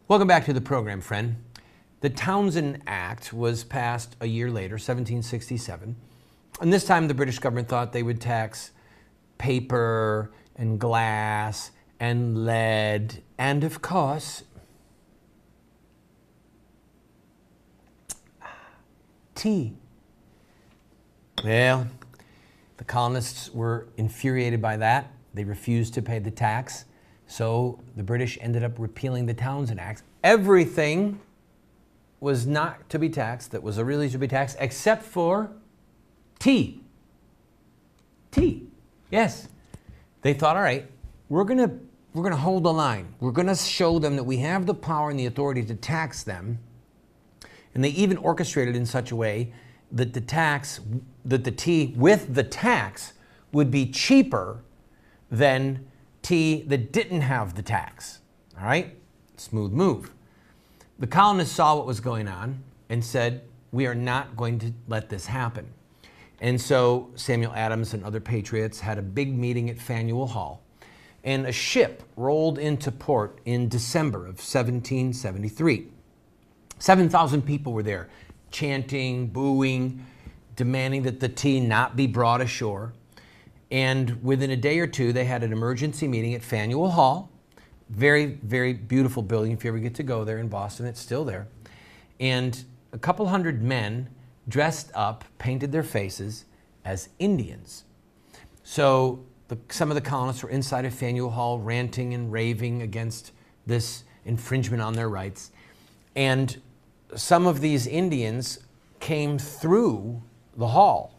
Welcome back to the program, friend. The Townshend Act was passed a year later, 1767. And this time the British government thought they would tax paper and glass and lead and, of course, tea. Well, the colonists were infuriated by that. They refused to pay the tax. So the British ended up repealing the Townshend Act. Everything was not to be taxed that was really to be taxed except for tea. Tea. Yes. They thought, all right, we're gonna hold the line. We're gonna show them that we have the power and the authority to tax them. And they even orchestrated in such a way that the tea with the tax would be cheaper than tea that didn't have the tax. All right? Smooth move. The colonists saw what was going on and said, we are not going to let this happen. And so Samuel Adams and other patriots had a big meeting at Faneuil Hall, and a ship rolled into port in December of 1773. 7,000 people were there, chanting, booing, demanding that the tea not be brought ashore. And within a day or two, they had an emergency meeting at Faneuil Hall. Very, very beautiful building. If you ever get to go there in Boston, it's still there. And a couple hundred men dressed up, painted their faces as Indians. So some of the colonists were inside of Faneuil Hall ranting and raving against this infringement on their rights. And some of these Indians came through the hall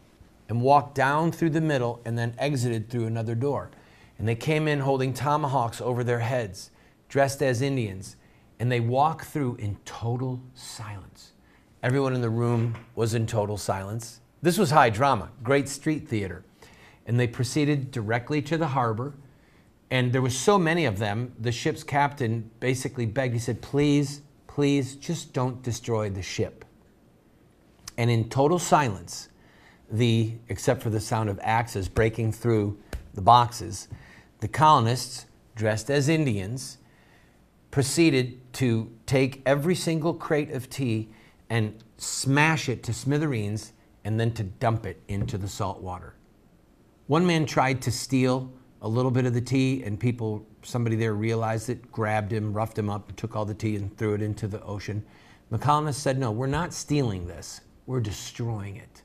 and walked down through the middle and then exited through another door. And they came in holding tomahawks over their heads, dressed as Indians, and they walked through in total silence. Everyone in the room was in total silence. This was high drama, great street theater. And they proceeded directly to the harbor, and there were so many of them, the ship's captain basically begged, he said, please, please, just don't destroy the ship. And in total silence, except for the sound of axes breaking through the boxes, the colonists, dressed as Indians, proceeded to take every single crate of tea and smash it to smithereens and then to dump it into the salt water. One man tried to steal a little bit of the tea, and somebody there realized it, grabbed him, roughed him up, took all the tea and threw it into the ocean. The colonists said, no, we're not stealing this, we're destroying it.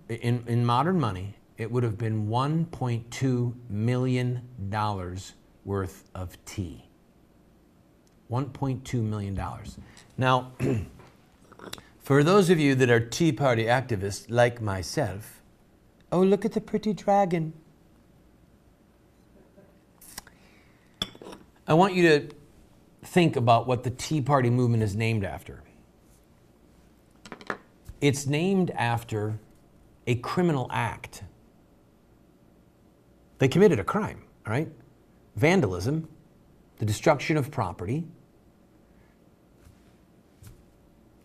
In modern money, it would have been $1.2 million worth of tea. $1.2 million. Now, for those of you that are Tea Party activists like myself, oh, look at the pretty dragon. I want you to think about what the Tea Party movement is named after. It's named after a criminal act. They committed a crime, right? Vandalism, the destruction of property.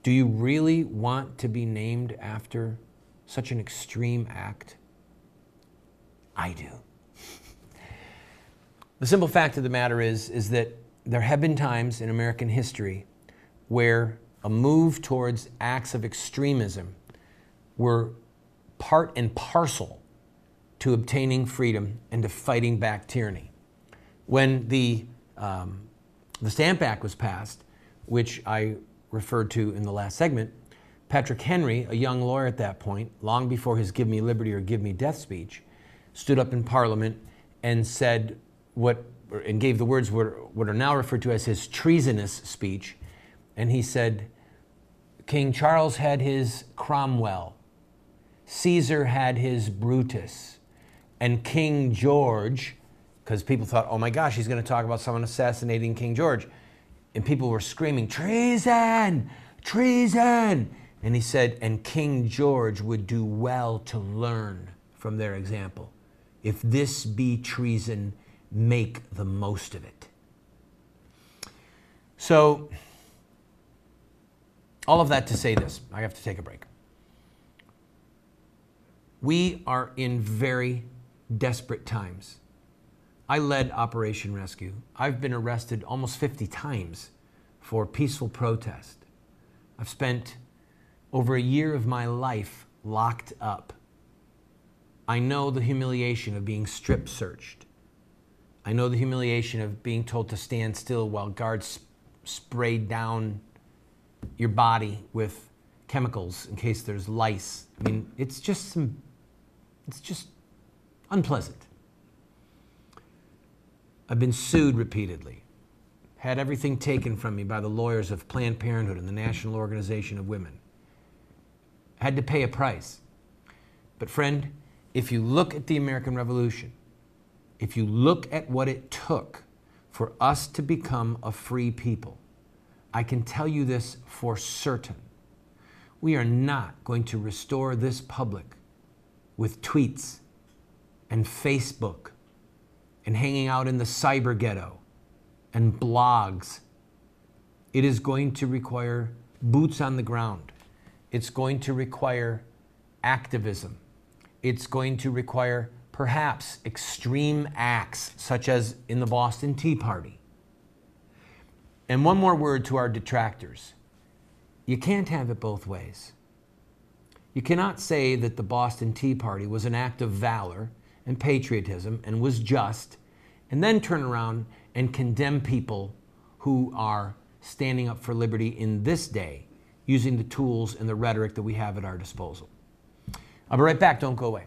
Do you really want to be named after such an extreme act? I do. The simple fact of the matter is that there have been times in American history where a move towards acts of extremism were part and parcel to obtaining freedom and to fighting back tyranny. When the Stamp Act was passed, which I referred to in the last segment, Patrick Henry, a young lawyer at that point, long before his "Give me liberty or give me death" speech, stood up in Parliament and said and gave the words what are now referred to as his treasonous speech. And he said, King Charles had his Cromwell, Caesar had his Brutus, and King George, because people thought, oh my gosh, he's going to talk about someone assassinating King George. And people were screaming, treason, treason. And he said, and King George would do well to learn from their example. If this be treason, make the most of it. So, all of that to say this, I have to take a break. We are in very desperate times. I led Operation Rescue. I've been arrested almost 50 times for peaceful protest. I've spent over a year of my life locked up. I know the humiliation of being strip searched. I know the humiliation of being told to stand still while guards sprayed down your body with chemicals in case there's lice. I mean, it's just unpleasant. I've been sued repeatedly, had everything taken from me by the lawyers of Planned Parenthood and the National Organization of Women. Had to pay a price. But friend, if you look at the American Revolution, if you look at what it took for us to become a free people, I can tell you this for certain. We are not going to restore this public with tweets and Facebook and hanging out in the cyber ghetto and blogs. It is going to require boots on the ground. It's going to require activism. It's going to require perhaps extreme acts, such as in the Boston Tea Party. And one more word to our detractors. You can't have it both ways. You cannot say that the Boston Tea Party was an act of valor and patriotism and was just, and then turn around and condemn people who are standing up for liberty in this day using the tools and the rhetoric that we have at our disposal. I'll be right back. Don't go away.